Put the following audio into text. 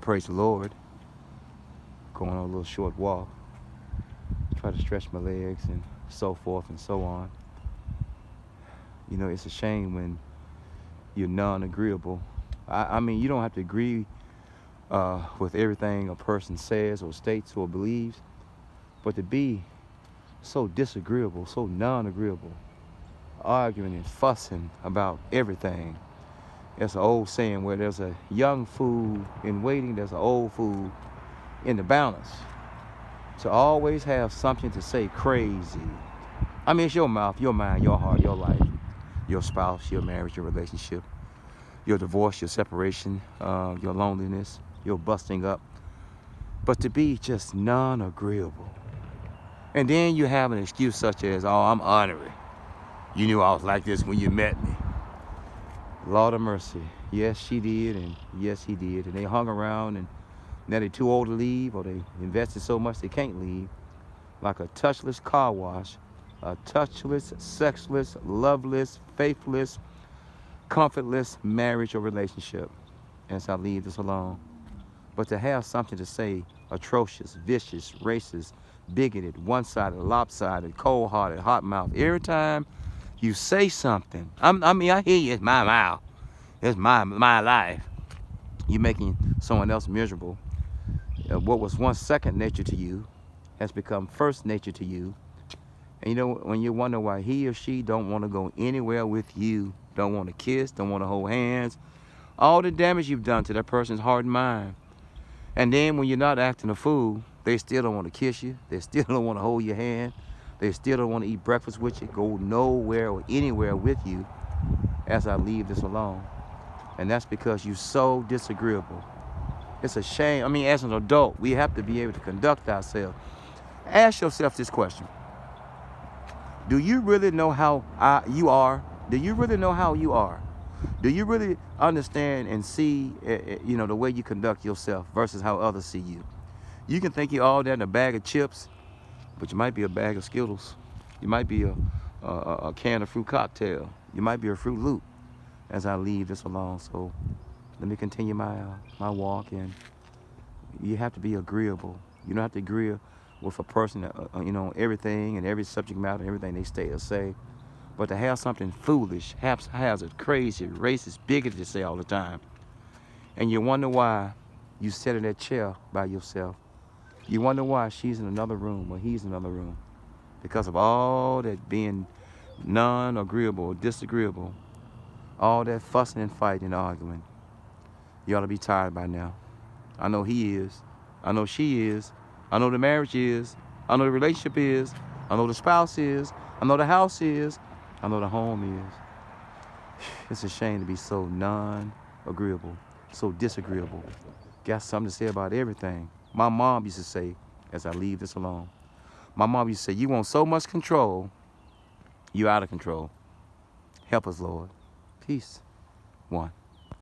Praise the Lord. Going on a little short walk. Try to stretch my legs and so forth and so on. You know, it's a shame when you're non-agreeable. I mean, you don't have to agree with everything a person says or states or believes, but to be so disagreeable, so non-agreeable, arguing and fussing about everything. There's an old saying where there's a young fool in waiting, there's an old fool in the balance. To always have something to say crazy. I mean, it's your mouth, your mind, your heart, your life, your spouse, your marriage, your relationship, your divorce, your separation, your loneliness, your busting up. But to be just non-agreeable. And then you have an excuse such as, oh, I'm honoring. You knew I was like this when you met me. Lord of mercy. Yes, she did, and yes, he did. And they hung around, and now they're too old to leave, or they invested so much they can't leave. Like a touchless car wash, a touchless, sexless, loveless, faithless, comfortless marriage or relationship. As I leave this alone. But to have something to say atrocious, vicious, racist, bigoted, one-sided, lopsided, cold-hearted, hot-mouthed, every time you say something, I mean, I hear you, it's my mouth, it's my life. You're making someone else miserable. What was once second nature to you has become first nature to you. And you know, when you wonder why he or she don't want to go anywhere with you, don't want to kiss, don't want to hold hands, all the damage you've done to that person's heart and mind. And then when you're not acting a fool, they still don't want to kiss you. They still don't want to hold your hand. They still don't want to eat breakfast with you, go nowhere or anywhere with you as I leave this alone. And that's because you're so disagreeable. It's a shame. I mean, as an adult, we have to be able to conduct ourselves. Ask yourself this question. Do you really know how you are? Do you really know how you are? Do you really understand and see, you know, the way you conduct yourself versus how others see you? You can think you're all that in a bag of chips, but you might be a bag of Skittles. You might be a can of fruit cocktail. You might be a Fruit Loop as I leave this alone. So let me continue my walk. And you have to be agreeable. You don't have to agree with a person, you know, everything and every subject matter, everything they state or say. But to have something foolish, haphazard, crazy, racist, bigoted to say all the time, and you wonder why you sit in that chair by yourself. You wonder why she's in another room or he's in another room. Because of all that being non-agreeable or disagreeable, all that fussing and fighting and arguing. You ought to be tired by now. I know he is. I know she is. I know the marriage is. I know the relationship is. I know the spouse is. I know the house is. I know the home is. It's a shame to be so non-agreeable, so disagreeable. Got something to say about everything. My mom used to say, as I leave this alone, my mom used to say, you want so much control, you're out of control. Help us, Lord. Peace. One.